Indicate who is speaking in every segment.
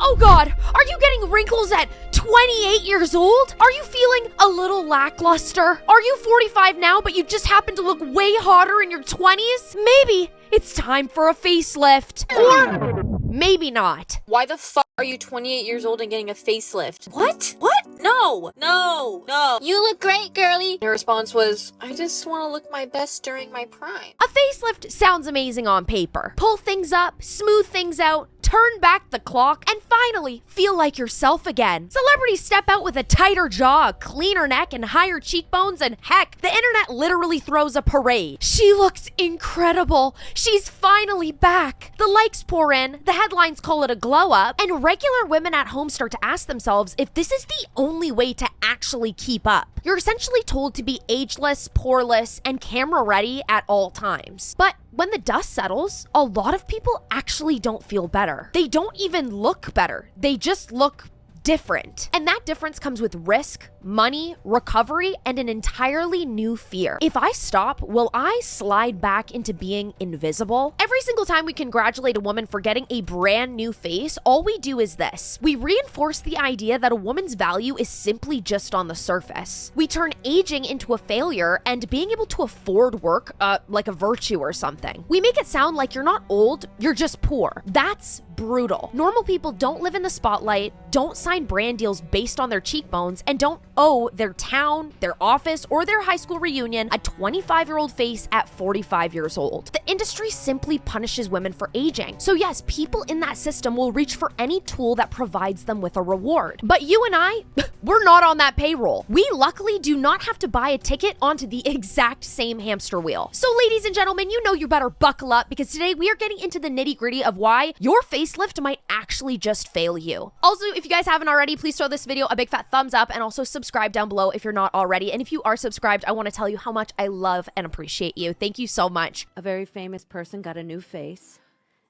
Speaker 1: Oh God, are you getting wrinkles at 28 years old? Are you feeling a little lackluster? Are you 45 now, but you just happen to look way hotter in your 20s? Maybe it's time for a facelift. Or maybe not.
Speaker 2: Why the fuck are you 28 years old and getting a facelift? What? What? No. No. No.
Speaker 3: You look great, girly.
Speaker 2: Her response was, I just want to look my best during my prime.
Speaker 1: A facelift sounds amazing on paper. Pull things up, smooth things out, turn back the clock, and finally feel like yourself again. Celebrities step out with a tighter jaw, a cleaner neck, and higher cheekbones, and heck, the internet literally throws a parade. She looks incredible. She's finally back. The likes pour in, the headlines call it a glow up, and regular women at home start to ask themselves if this is the only way to actually keep up. You're essentially told to be ageless, poreless, and camera ready at all times. But when the dust settles, a lot of people actually don't feel better. They don't even look better. They just look different. And that difference comes with risk, money, recovery, and an entirely new fear. If I stop, will I slide back into being invisible? Every single time we congratulate a woman for getting a brand new face, all we do is this. We reinforce the idea that a woman's value is simply just on the surface. We turn aging into a failure and being able to afford work like a virtue or something. We make it sound like you're not old, you're just poor. That's brutal. Normal people don't live in the spotlight, don't sign brand deals based on their cheekbones, and don't owe their town, their office, or their high school reunion a 25-year-old face at 45 years old. The industry simply punishes women for aging. So yes, people in that system will reach for any tool that provides them with a reward. But you and I, we're not on that payroll. We luckily do not have to buy a ticket onto the exact same hamster wheel. So ladies and gentlemen, you know you better buckle up because today we are getting into the nitty-gritty of why your facelift might actually just fail you. Also, if you guys haven't already, please throw this video a big fat thumbs up and also subscribe down below if you're not already. And if you are subscribed, I want to tell you how much I love and appreciate you. Thank you so much.
Speaker 4: A very famous person got a new face.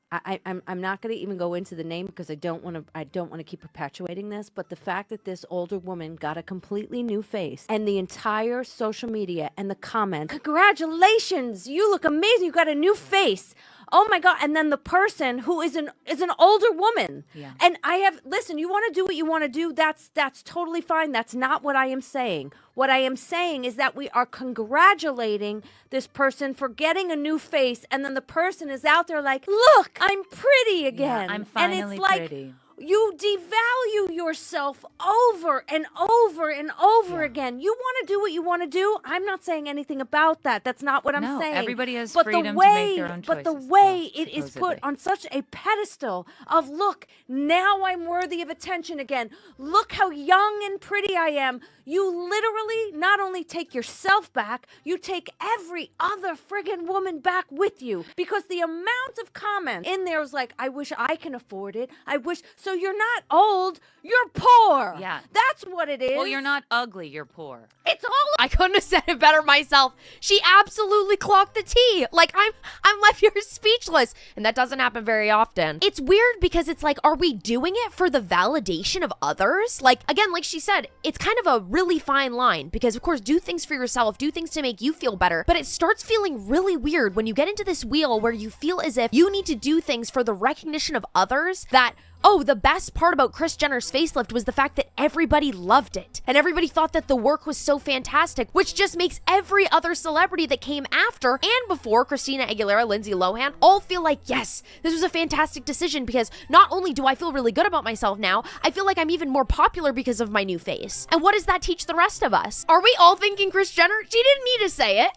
Speaker 4: I'm not going to even go into the name because I don't want to keep perpetuating this, but the fact that this older woman got a completely new face and the entire social media and the comments, congratulations, you look amazing, you got a new face. Oh my God. And then the person who is an older woman. Yeah. And listen, you want to do what you want to do. That's totally fine. That's not what I am saying. What I am saying is that we are congratulating this person for getting a new face. And then the person is out there like, look, I'm pretty again.
Speaker 5: Yeah, I'm finally
Speaker 4: and it's like,
Speaker 5: pretty.
Speaker 4: You devalue yourself over and over and over again. You want to do what you want to do. I'm not saying anything about that. That's not what I'm saying.
Speaker 5: Everybody has freedom to make their own choices.
Speaker 4: But the way it is put on such a pedestal of, look, now I'm worthy of attention again. Look how young and pretty I am. You literally not only take yourself back, you take every other friggin' woman back with you. Because the amount of comments in there is like, I wish I can afford it. I wish... So you're not old, you're poor.
Speaker 5: Yeah.
Speaker 4: That's what it is.
Speaker 5: Well, you're not ugly, you're poor.
Speaker 4: It's all...
Speaker 1: I couldn't have said it better myself. She absolutely clocked the tea. Like, I'm left here speechless. And that doesn't happen very often. It's weird because it's like, are we doing it for the validation of others? Like, again, like she said, it's kind of a really fine line because, of course, do things for yourself, do things to make you feel better. But it starts feeling really weird when you get into this wheel where you feel as if you need to do things for the recognition of others that... Oh, the best part about Kris Jenner's facelift was the fact that everybody loved it. And everybody thought that the work was so fantastic, which just makes every other celebrity that came after and before Christina Aguilera, Lindsey Lohan, all feel like, yes, this was a fantastic decision because not only do I feel really good about myself now, I feel like I'm even more popular because of my new face. And what does that teach the rest of us? Are we all thinking Kris Jenner? She didn't need to say it.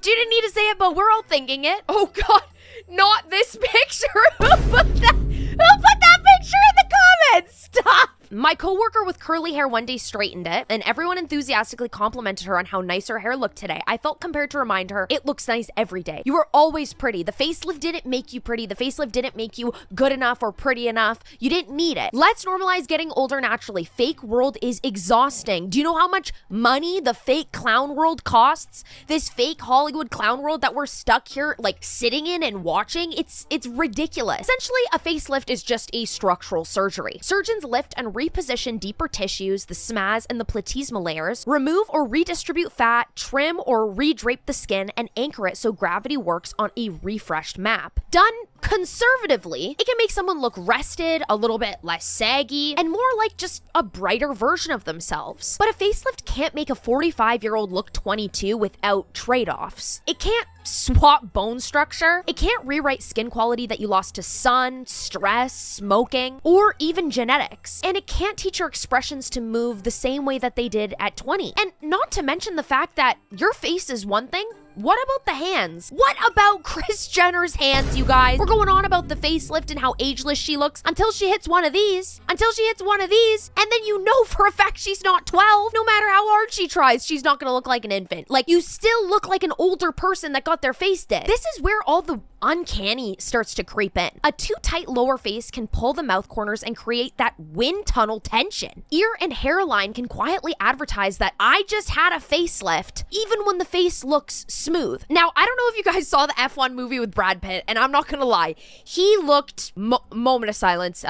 Speaker 1: She didn't need to say it, but we're all thinking it. Oh God, not this picture. Who put that picture in the comments? Stop. My coworker with curly hair one day straightened it, and everyone enthusiastically complimented her on how nice her hair looked today. I felt compelled to remind her, it looks nice every day. You are always pretty. The facelift didn't make you pretty. The facelift didn't make you good enough or pretty enough. You didn't need it. Let's normalize getting older naturally. Fake world is exhausting. Do you know how much money the fake clown world costs? This fake Hollywood clown world that we're stuck here, like, sitting in and watching, it's ridiculous. Essentially, a facelift is just a structural surgery. Surgeons lift and reposition deeper tissues, the smaz and the platysma layers, remove or redistribute fat, trim or redrape the skin, and anchor it so gravity works on a refreshed map. Done Conservatively, it can make someone look rested, a little bit less saggy, and more like just a brighter version of themselves. But a facelift can't make a 45-year-old look 22 without trade-offs. It can't swap bone structure. It can't rewrite skin quality that you lost to sun, stress, smoking, or even genetics. And it can't teach your expressions to move the same way that they did at 20. And not to mention the fact that your face is one thing. What about the hands? What about Kris Jenner's hands, you guys? We're going on about the facelift and how ageless she looks until she hits one of these. And then you know for a fact she's not 12. No matter how hard she tries, she's not gonna look like an infant. Like, you still look like an older person that got their face did. This is where all the uncanny starts to creep in. A too tight lower face can pull the mouth corners and create that wind tunnel tension. Ear and hairline can quietly advertise that I just had a facelift, even when the face looks smooth. Now, I don't know if you guys saw the F1 movie with Brad Pitt, and I'm not gonna lie, he looked, moment of silence,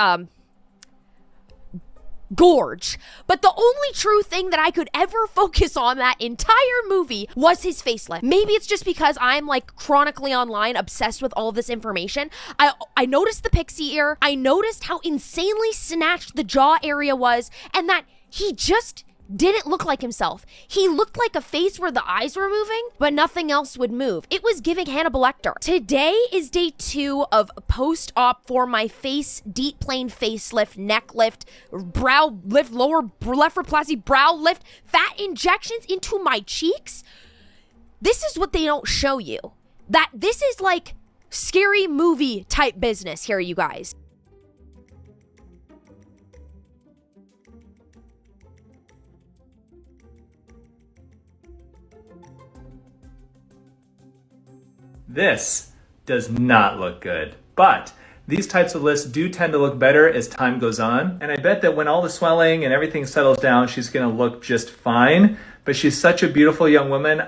Speaker 1: gorge. But the only true thing that I could ever focus on that entire movie was his facelift. Maybe it's just because I'm like chronically online obsessed with all of this information. I noticed the pixie ear. I noticed how insanely snatched the jaw area was, and that he just didn't look like himself. He looked like a face where the eyes were moving, but nothing else would move. It was giving Hannibal Lecter. Today is day 2 of post-op for my face deep plane facelift, neck lift, brow lift, lower blepharoplasty, brow lift, fat injections into my cheeks. This is what they don't show you. That this is like scary movie type business here, you guys.
Speaker 3: This does not look good, but these types of lists do tend to look better as time goes on. And I bet that when all the swelling and everything settles down, she's gonna look just fine. But she's such a beautiful young woman.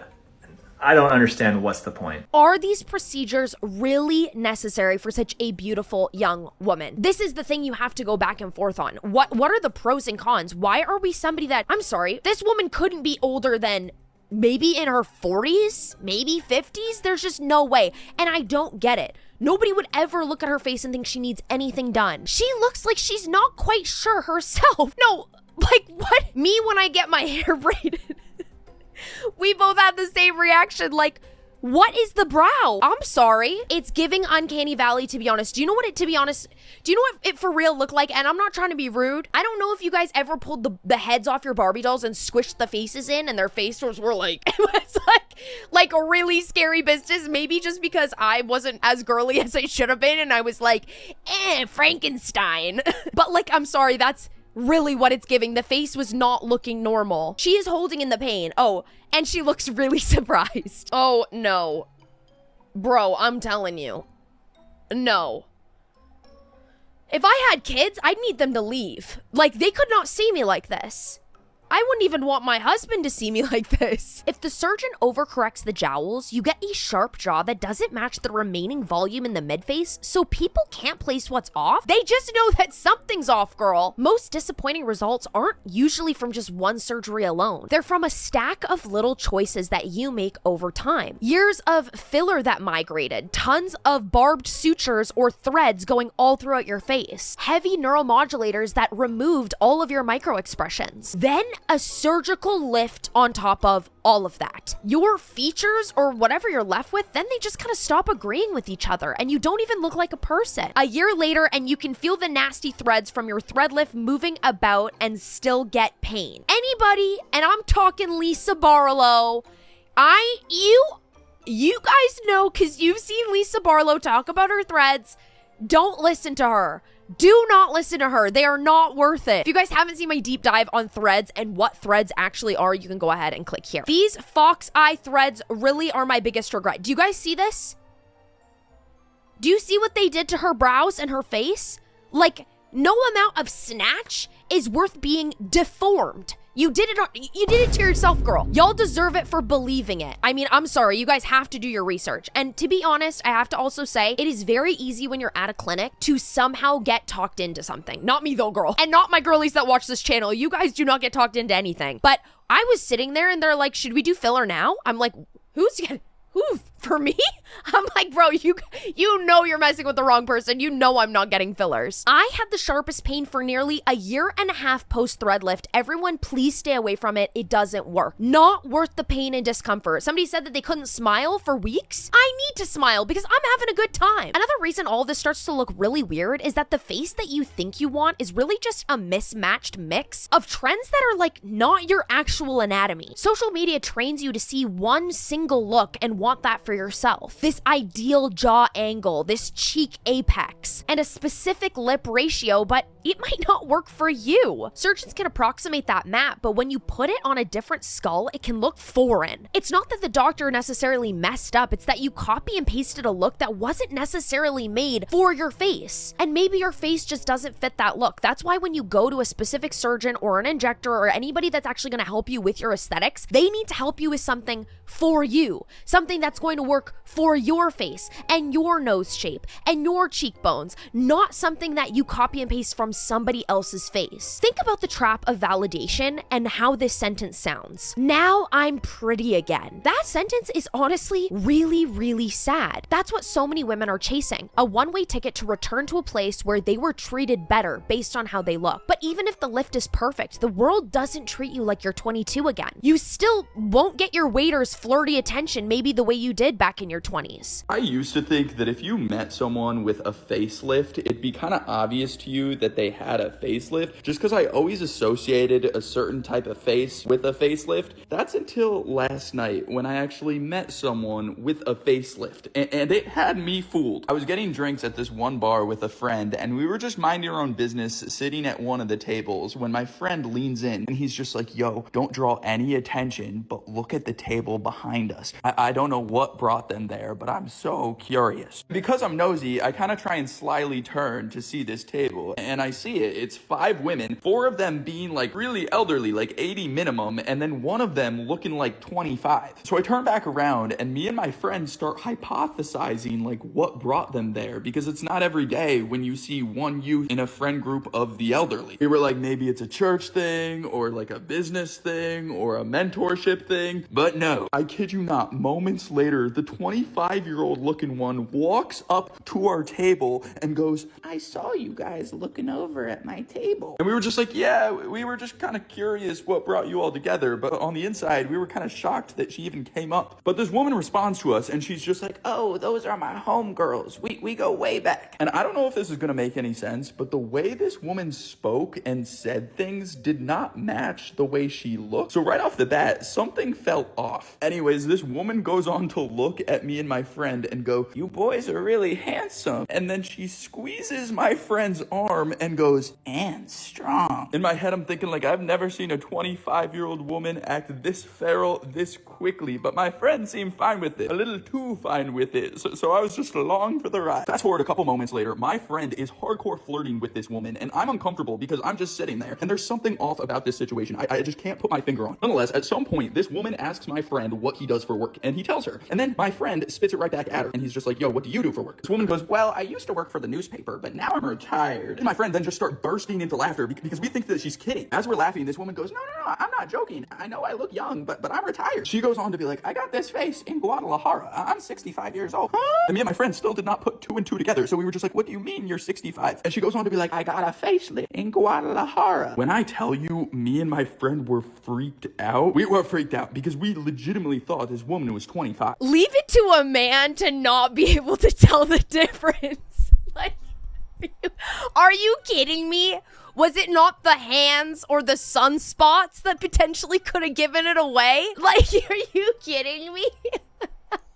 Speaker 3: I don't understand what's the point.
Speaker 1: Are these procedures really necessary for such a beautiful young woman? This is the thing you have to go back and forth on. What are the pros and cons? Why are we somebody that, I'm sorry, this woman couldn't be older than maybe in her 40s, maybe 50s? There's just no way. And I don't get it. Nobody would ever look at her face and think she needs anything done. She looks like she's not quite sure herself. No, like what? Me when I get my hair braided. We both had the same reaction. Like, what is the brow? I'm sorry. It's giving Uncanny Valley, to be honest. Do you know what it for real looked like? And I'm not trying to be rude. I don't know if you guys ever pulled the heads off your Barbie dolls and squished the faces in, and their faces were like, it was like a really scary business. Maybe just because I wasn't as girly as I should have been, and I was like, Frankenstein. But like, I'm sorry, that's really what it's giving. The face was not looking normal. She is holding in the pain. Oh, and she looks really surprised. Oh, no. Bro, I'm telling you. No. If I had kids, I'd need them to leave. Like, they could not see me like this. I wouldn't even want my husband to see me like this. If the surgeon overcorrects the jowls, you get a sharp jaw that doesn't match the remaining volume in the midface, so people can't place what's off. They just know that something's off, girl. Most disappointing results aren't usually from just one surgery alone. They're from a stack of little choices that you make over time. Years of filler that migrated, tons of barbed sutures or threads going all throughout your face, heavy neuromodulators that removed all of your micro-expressions. Then a surgical lift on top of all of that. Your features, or whatever you're left with, then they just kind of stop agreeing with each other, and you don't even look like a person. A year later, and you can feel the nasty threads from your thread lift moving about and still get pain. Anybody, and I'm talking Lisa Barlow, you guys know, because you've seen Lisa Barlow talk about her threads, don't listen to her. Do not listen to her. They are not worth it. If you guys haven't seen my deep dive on threads and what threads actually are, you can go ahead and click here. These fox eye threads really are my biggest regret. Do you guys see this? Do you see what they did to her brows and her face? Like, no amount of snatch is worth being deformed. You did it to yourself, girl. Y'all deserve it for believing it. I mean, I'm sorry, you guys have to do your research. And to be honest, I have to also say, it is very easy when you're at a clinic to somehow get talked into something. Not me though, girl. And not my girlies that watch this channel. You guys do not get talked into anything. But I was sitting there and they're like, should we do filler now? I'm like, who For me? I'm like, bro, you know you're messing with the wrong person. You know I'm not getting fillers. I had the sharpest pain for nearly a year and a half post thread lift. Everyone, please stay away from it. It doesn't work. Not worth the pain and discomfort. Somebody said that they couldn't smile for weeks. I need to smile because I'm having a good time. Another reason all of this starts to look really weird is that the face that you think you want is really just a mismatched mix of trends that are like not your actual anatomy. Social media trains you to see one single look and want that for yourself. This ideal jaw angle, this cheek apex, and a specific lip ratio, but it might not work for you. Surgeons can approximate that map, but when you put it on a different skull, it can look foreign. It's not that the doctor necessarily messed up, it's that you copy and pasted a look that wasn't necessarily made for your face. And maybe your face just doesn't fit that look. That's why when you go to a specific surgeon or an injector or anybody that's actually going to help you with your aesthetics, they need to help you with something for you. Something that's going to work for your face and your nose shape and your cheekbones, not something that you copy and paste from somebody else's face. Think about the trap of validation and how this sentence sounds. Now I'm pretty again. That sentence is honestly really, really sad. That's what so many women are chasing. A one-way ticket to return to a place where they were treated better based on how they look. But even if the lift is perfect, the world doesn't treat you like you're 22 again. You still won't get your waiter's flirty attention maybe the way you did back in your 20s.
Speaker 6: I used to think that if you met someone with a facelift, it'd be kind of obvious to you that they had a facelift, just because I always associated a certain type of face with a facelift. That's until last night when I actually met someone with a facelift, and it had me fooled. I was getting drinks at this one bar with a friend, and we were just minding our own business sitting at one of the tables when my friend leans in and he's just like, yo, don't draw any attention, but look at the table behind us. I don't know what brought them there, but I'm so curious. Because I'm nosy, I kind of try and slyly turn to see this table, and I see it. It's 5 women, 4 of them being like really elderly, like 80 minimum, and then one of them looking like 25. So I turn back around and me and my friend start hypothesizing like what brought them there, because it's not every day when you see one youth in a friend group of the elderly. We were like, maybe it's a church thing or like a business thing or a mentorship thing, but no, I kid you not, moments later, the 25-year-old looking one walks up to our table and goes, I saw you guys looking over at my table. And we were just like, yeah, we were just kind of curious what brought you all together. But on the inside, we were kind of shocked that she even came up. But this woman responds to us and she's just like, oh, those are my homegirls. We go way back. And I don't know if this is going to make any sense, but the way this woman spoke and said things did not match the way she looked. So right off the bat, something felt off. Anyways, this woman goes on to look at me and my friend and go, you boys are really handsome. And then she squeezes my friend's arm and goes, and strong. In my head, I'm thinking like, I've never seen a 25-year-old woman act this feral this quickly, but my friend seemed fine with it, a little too fine with it. So I was just along for the ride. Fast forward a couple moments later, my friend is hardcore flirting with this woman, and I'm uncomfortable because I'm just sitting there, and there's something off about this situation. I just can't put my finger on. Nonetheless, at some point, this woman asks my friend what he does for work, and he tells her, and then my friend spits it right back at her, and he's just like, yo, what do you do for work? This woman goes, well, I used to work for the newspaper, but now I'm retired. And my friend then just start bursting into laughter because we think that she's kidding. As we're laughing, this woman goes, no, I'm not joking. I know I look young, but I'm retired. She goes on to be like, I got this face in Guadalajara. I'm 65 years old. And me and my friend still did not put 2 and 2 together, so we were just like, what do you mean you're 65? And she goes on to be like, I got a facelift in Guadalajara. When I tell you, me and my friend were freaked out. We were freaked out because we legitimately thought this woman was 25.
Speaker 1: Leave it to a man to not be able to tell the difference. Like, are you kidding me? Was it not the hands or the sunspots that potentially could have given it away? Like, are you kidding me?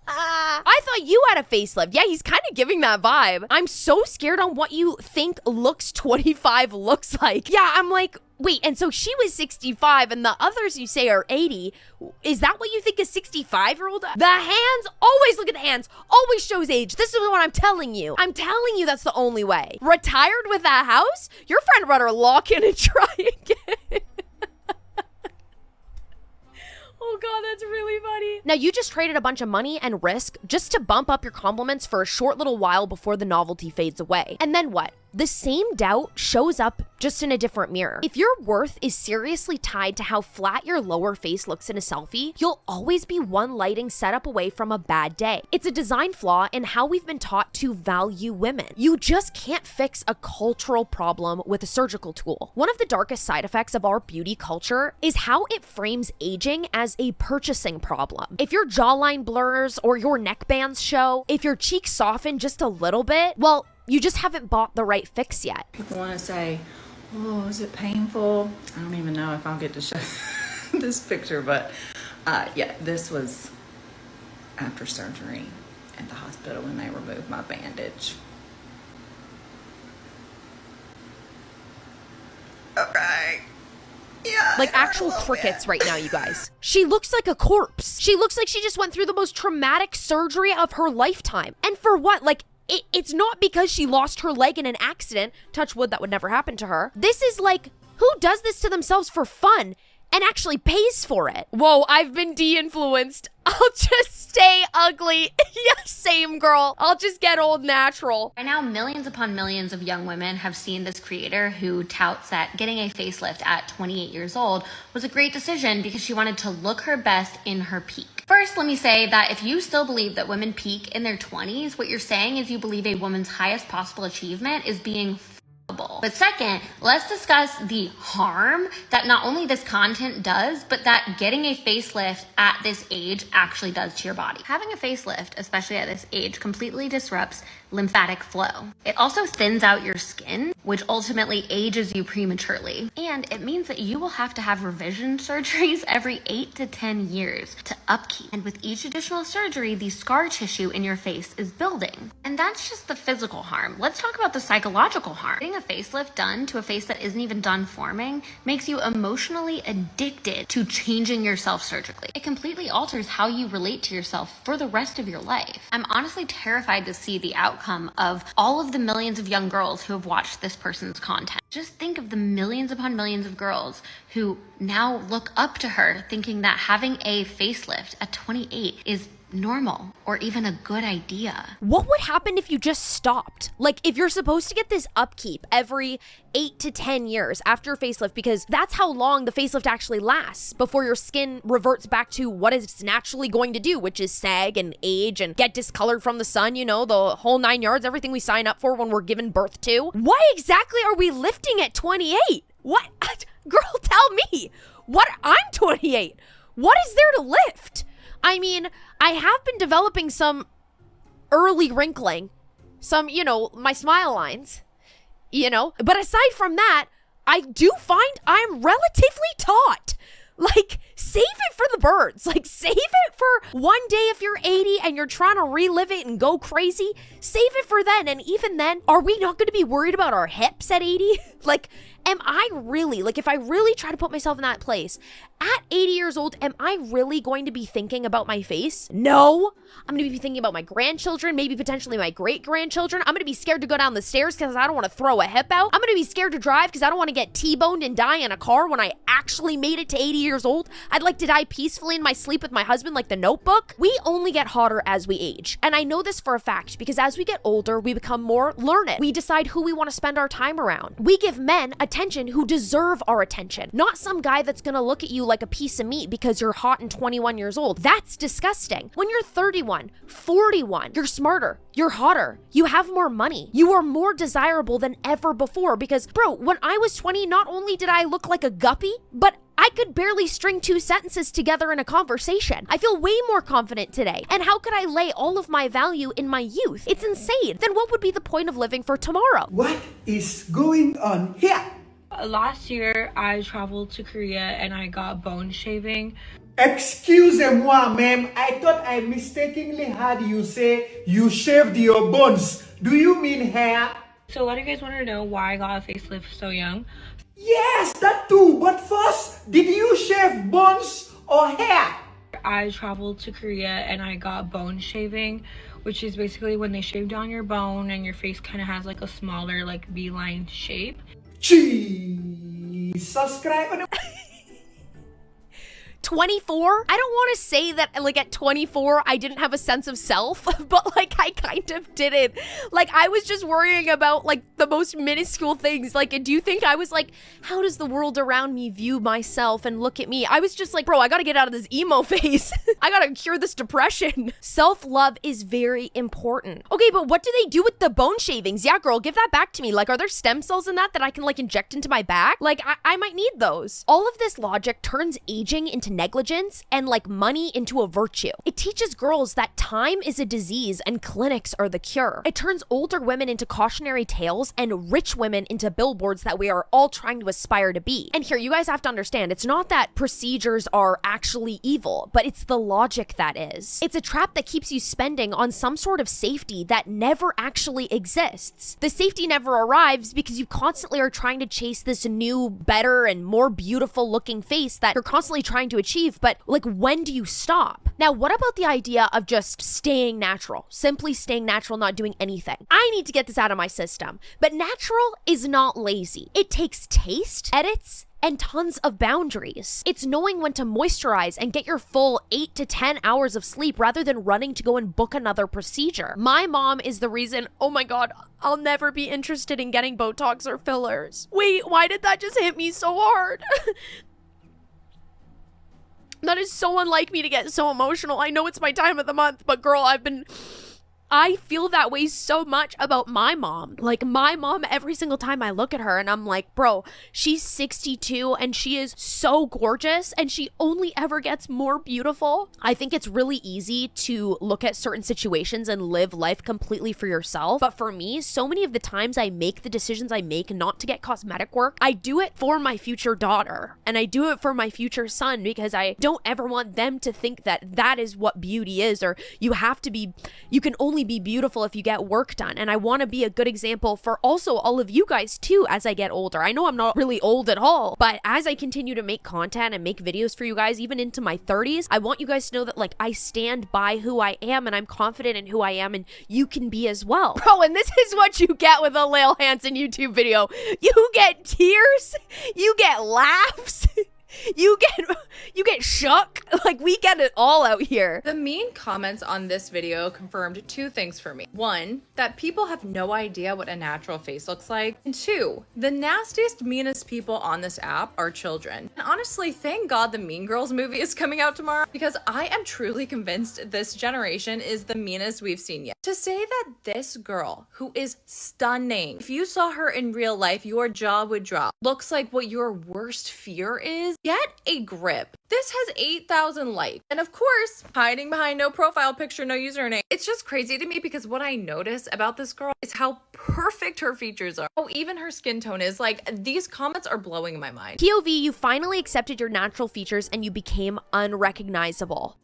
Speaker 1: I thought you had a facelift. Yeah, he's kind of giving that vibe. I'm so scared on what you think looks 25 looks like. Yeah, I'm like, wait, and so she was 65 and the others you say are 80. Is that what you think a 65-year-old? The hands, always look at the hands, always shows age. This is what I'm telling you. I'm telling you that's the only way. Retired with that house? Your friend better lock in and try again. Oh God, that's really funny. Now you just traded a bunch of money and risk just to bump up your compliments for a short little while before the novelty fades away. And then what? The same doubt shows up just in a different mirror. If your worth is seriously tied to how flat your lower face looks in a selfie, you'll always be one lighting setup away from a bad day. It's a design flaw in how we've been taught to value women. You just can't fix a cultural problem with a surgical tool. One of the darkest side effects of our beauty culture is how it frames aging as a purchasing problem. If your jawline blurs or your neckbands show, if your cheeks soften just a little bit, well, you just haven't bought the right fix yet.
Speaker 7: People want to say, oh, is it painful? I don't even know if I'll get to show this picture, but yeah, this was after surgery at the hospital when they removed my bandage. Okay. Yeah.
Speaker 1: Like actual crickets right now, you guys. She looks like a corpse. She looks like she just went through the most traumatic surgery of her lifetime. And for what? Like, it's not because she lost her leg in an accident. Touch wood, that would never happen to her. This is like, who does this to themselves for fun and actually pays for it? Whoa, I've been de-influenced. I'll just stay ugly. Yeah, same girl. I'll just get old natural.
Speaker 8: By now, millions upon millions of young women have seen this creator who touts that getting a facelift at 28 years old was a great decision because she wanted to look her best in her peak. First, let me say that if you still believe that women peak in their 20s, what you're saying is you believe a woman's highest possible achievement is being f***able. But second, let's discuss the harm that not only this content does, but that getting a facelift at this age actually does to your body. Having a facelift, especially at this age, completely disrupts lymphatic flow. It also thins out your skin, which ultimately ages you prematurely. And it means that you will have to have revision surgeries every 8 to 10 years to upkeep. And with each additional surgery, the scar tissue in your face is building. And that's just the physical harm. Let's talk about the psychological harm. Getting a facelift done to a face that isn't even done forming makes you emotionally addicted to changing yourself surgically. It completely alters how you relate to yourself for the rest of your life. I'm honestly terrified to see the outcome of all of the millions of young girls who have watched this person's content. Just think of the millions upon millions of girls who now look up to her thinking that having a facelift at 28 is normal or even a good idea.
Speaker 1: What would happen if you just stopped? Like, if you're supposed to get this upkeep every 8 to 10 years after a facelift, because that's how long the facelift actually lasts before your skin reverts back to what it's naturally going to do, which is sag and age and get discolored from the sun, you know, the whole 9 yards, everything we sign up for when we're given birth to. Why exactly are we lifting at 28? What? Girl, tell me. What? I'm 28. What is there to lift? I mean, I have been developing some early wrinkling, some, you know, my smile lines, you know, but aside from that, I do find I'm relatively taut. Like, save it for the birds. Like, save it for one day if you're 80 and you're trying to relive it and go crazy. Save it for then. And even then, are we not going to be worried about our hips at 80? Like, am I really, like, if I really try to put myself in that place, at 80 years old, am I really going to be thinking about my face? No. I'm going to be thinking about my grandchildren, maybe potentially my great-grandchildren. I'm going to be scared to go down the stairs because I don't want to throw a hip out. I'm going to be scared to drive because I don't want to get T-boned and die in a car when I actually made it to 80 years old. I'd like to die peacefully in my sleep with my husband like the Notebook. We only get hotter as we age. And I know this for a fact because as we get older, we become more learned. We decide who we want to spend our time around. We give men attention who deserve our attention, not some guy that's going to look at you like a piece of meat because you're hot and 21 years old. That's disgusting. When you're 31, 41, you're smarter, you're hotter, you have more money, you are more desirable than ever before because, bro, when I was 20, not only did I look like a guppy, but I could barely string 2 sentences together in a conversation. I feel way more confident today. And how could I lay all of my value in my youth? It's insane. Then what would be the point of living for tomorrow?
Speaker 9: What is going on here?
Speaker 10: Last year, I traveled to Korea and I got bone shaving.
Speaker 9: Excusez-moi, ma'am. I thought I mistakenly heard you say you shaved your bones. Do you mean hair?
Speaker 10: So a lot of you guys want to know why I got a facelift so young.
Speaker 9: Yes, that too. But first, did you shave bones or hair?
Speaker 10: I traveled to Korea and I got bone shaving, which is basically when they shave down your bone and your face kind of has like a smaller like V-line shape.
Speaker 9: Cheese. Subscribe.
Speaker 1: 24? I don't want to say that like at 24 I didn't have a sense of self, but like I kind of didn't. Like I was just worrying about like the most minuscule things. Like, do you think I was like, how does the world around me view myself and look at me? I was just like, bro, I gotta get out of this emo phase. I gotta cure this depression. Self-love is very important. Okay, but what do they do with the bone shavings? Yeah, girl, give that back to me. Like, are there stem cells in that I can like inject into my back? Like, I might need those. All of this logic turns aging into negligence and like money into a virtue. It teaches girls that time is a disease and clinics are the cure. It turns older women into cautionary tales and rich women into billboards that we are all trying to aspire to be. And here, you guys have to understand, it's not that procedures are actually evil, but it's the logic that is. It's a trap that keeps you spending on some sort of safety that never actually exists. The safety never arrives because you constantly are trying to chase this new, better, and more beautiful looking face that you're constantly trying to achieve, but like, when do you stop? Now, what about the idea of just staying natural? Simply staying natural, not doing anything. I need to get this out of my system. But natural is not lazy. It takes taste, edits, and tons of boundaries. It's knowing when to moisturize and get your full 8 to 10 hours of sleep rather than running to go and book another procedure. My mom is the reason, oh my God, I'll never be interested in getting Botox or fillers. Wait, why did that just hit me so hard? That is so unlike me to get so emotional. I know it's my time of the month, but girl, I feel that way so much about my mom. Like, my mom, every single time I look at her and I'm like, bro, she's 62 and she is so gorgeous and she only ever gets more beautiful. I think it's really easy to look at certain situations and live life completely for yourself. But for me, so many of the times I make the decisions I make not to get cosmetic work, I do it for my future daughter and I do it for my future son because I don't ever want them to think that that is what beauty is, or you can only be beautiful if you get work done. And I want to be a good example for also all of you guys too as I get older. I know I'm not really old at all, but as I continue to make content and make videos for you guys, even into my 30s, I want you guys to know that like I stand by who I am and I'm confident in who I am, and you can be as well. Bro, and this is what you get with a Lael Hansen YouTube video. You get tears, you get laughs, you get shook. Like, we get it all out here.
Speaker 11: The mean comments on this video confirmed two things for me. One, that people have no idea what a natural face looks like. And two, the nastiest, meanest people on this app are children. And honestly, thank God the Mean Girls movie is coming out tomorrow, because I am truly convinced this generation is the meanest we've seen yet. To say that this girl, who is stunning, if you saw her in real life, your jaw would drop, looks like what your worst fear is, get a grip. This has 8,000 likes. And of course, hiding behind no profile picture, no username. It's just crazy to me because what I notice about this girl is how perfect her features are. How even her skin tone is. Like, these comments are blowing my mind.
Speaker 1: POV, you finally accepted your natural features and you became unrecognizable.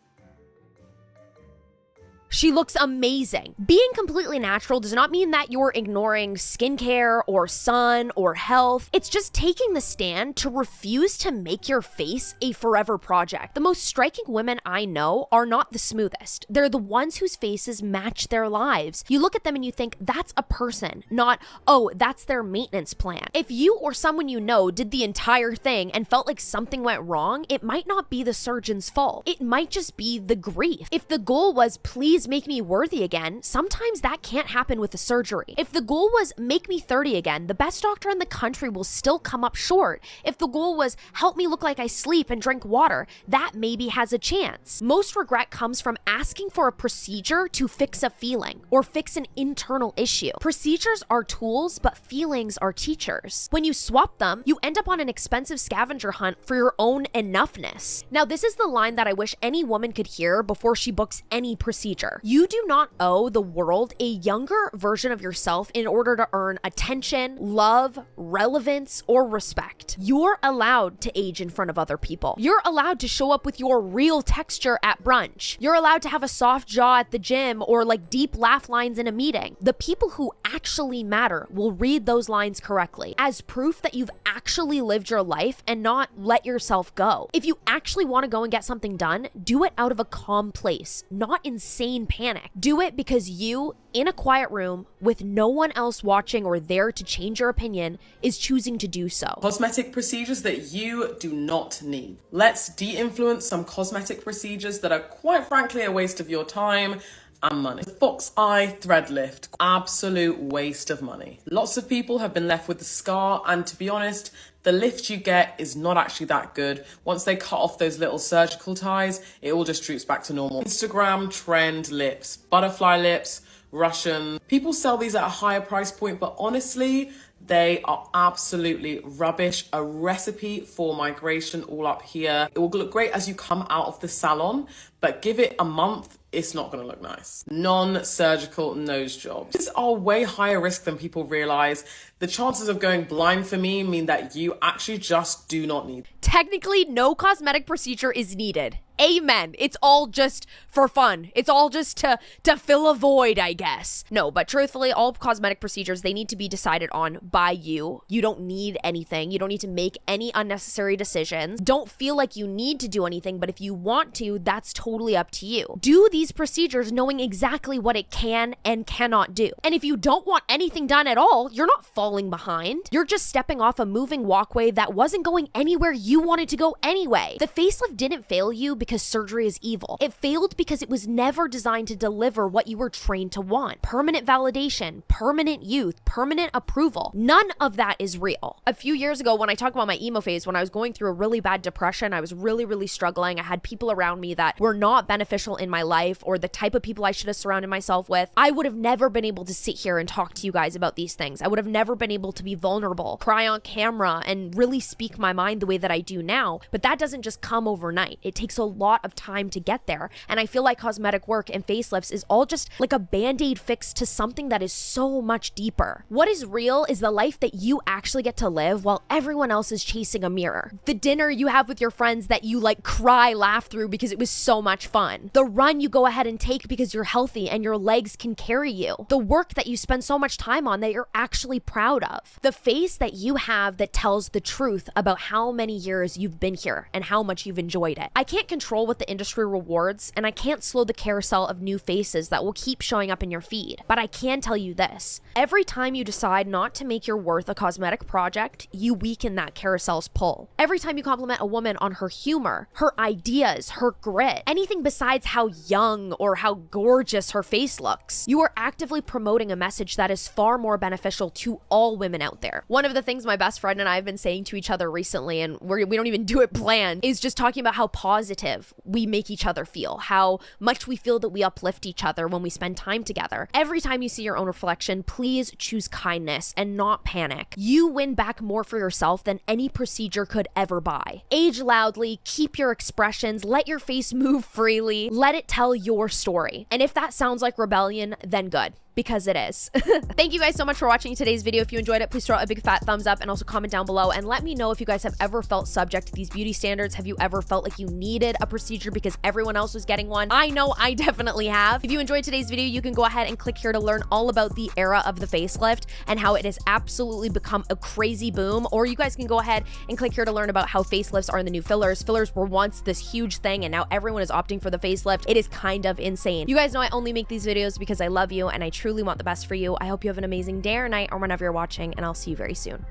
Speaker 1: She looks amazing. Being completely natural does not mean that you're ignoring skincare or sun or health. It's just taking the stand to refuse to make your face a forever project. The most striking women I know are not the smoothest. They're the ones whose faces match their lives. You look at them and you think, that's a person, not, oh, that's their maintenance plan. If you or someone you know did the entire thing and felt like something went wrong, it might not be the surgeon's fault. It might just be the grief. If the goal was, please make me worthy again, sometimes that can't happen with the surgery. If the goal was make me 30 again, the best doctor in the country will still come up short. If the goal was help me look like I sleep and drink water, that maybe has a chance. Most regret comes from asking for a procedure to fix a feeling or fix an internal issue. Procedures are tools, but feelings are teachers. When you swap them, you end up on an expensive scavenger hunt for your own enoughness. Now, this is the line that I wish any woman could hear before she books any procedure. You do not owe the world a younger version of yourself in order to earn attention, love, relevance, or respect. You're allowed to age in front of other people. You're allowed to show up with your real texture at brunch. You're allowed to have a soft jaw at the gym or like deep laugh lines in a meeting. The people who actually matter will read those lines correctly as proof that you've actually lived your life and not let yourself go. If you actually want to go and get something done, do it out of a calm place, not insane mean panic. Do it because you, in a quiet room with no one else watching or there to change your opinion, is choosing to do so.
Speaker 12: Cosmetic procedures that you do not need. Let's de-influence some cosmetic procedures that are quite frankly a waste of your time and money. The Fox Eye thread lift, absolute waste of money. Lots of people have been left with the scar, and to be honest, the lift you get is not actually that good. Once they cut off those little surgical ties, it all just droops back to normal. Instagram trend lips, butterfly lips, Russian. People sell these at a higher price point, but honestly, they are absolutely rubbish. A recipe for migration all up here. It will look great as you come out of the salon, but give it a month, it's not going to look nice. Non-surgical nose jobs. These are way higher risk than people realize. The chances of going blind for me mean that you actually just do not need.
Speaker 1: Technically, no cosmetic procedure is needed. Amen. It's all just for fun. It's all just to fill a void, I guess. No, but truthfully, all cosmetic procedures, they need to be decided on by you. You don't need anything. You don't need to make any unnecessary decisions. Don't feel like you need to do anything, but if you want to, that's totally up to you. Do these procedures knowing exactly what it can and cannot do. And if you don't want anything done at all, you're not falling behind. You're just stepping off a moving walkway that wasn't going anywhere you wanted to go anyway. The facelift didn't fail you because surgery is evil. It failed because it was never designed to deliver what you were trained to want. Permanent validation, permanent youth, permanent approval. None of that is real. A few years ago, when I talk about my emo phase, when I was going through a really bad depression, I was really struggling. I had people around me that were not beneficial in my life or the type of people I should have surrounded myself with. I would have never been able to sit here and talk to you guys about these things. I would have never been able to be vulnerable, cry on camera, and really speak my mind the way that I do now. But that doesn't just come overnight. It takes a lot of time to get there. And I feel like cosmetic work and facelifts is all just like a band-aid fix to something that is so much deeper. What is real is the life that you actually get to live while everyone else is chasing a mirror. The dinner you have with your friends that you like cry, laugh through because it was so much fun. The run you go ahead and take because you're healthy and your legs can carry you. The work that you spend so much time on that you're actually proud of. The face that you have that tells the truth about how many years you've been here and how much you've enjoyed it. I can't control what the industry rewards, and I can't slow the carousel of new faces that will keep showing up in your feed. But I can tell you this. Every time you decide not to make your worth a cosmetic project, you weaken that carousel's pull. Every time you compliment a woman on her humor, her ideas, her grit, anything besides how young or how gorgeous her face looks, you are actively promoting a message that is far more beneficial to all women out there. One of the things my best friend and I have been saying to each other recently, and we don't even do it planned, is just talking about how positive we make each other feel, how much we feel that we uplift each other when we spend time together. Every time you see your own reflection, please choose kindness and not panic. You win back more for yourself than any procedure could ever buy. Age loudly, keep your expressions, let your face move freely, let it tell your story. And if that sounds like rebellion, then good. Because it is. Thank you guys so much for watching today's video. If you enjoyed it, please throw out a big fat thumbs up and also comment down below and let me know if you guys have ever felt subject to these beauty standards. Have you ever felt like you needed a procedure because everyone else was getting one? I know I definitely have. If you enjoyed today's video, you can go ahead and click here to learn all about the era of the facelift and how it has absolutely become a crazy boom. Or you guys can go ahead and click here to learn about how facelifts are the new fillers. Fillers were once this huge thing and now everyone is opting for the facelift. It is kind of insane. You guys know I only make these videos because I love you and I truly want the best for you. I hope you have an amazing day or night or whenever you're watching, and I'll see you very soon.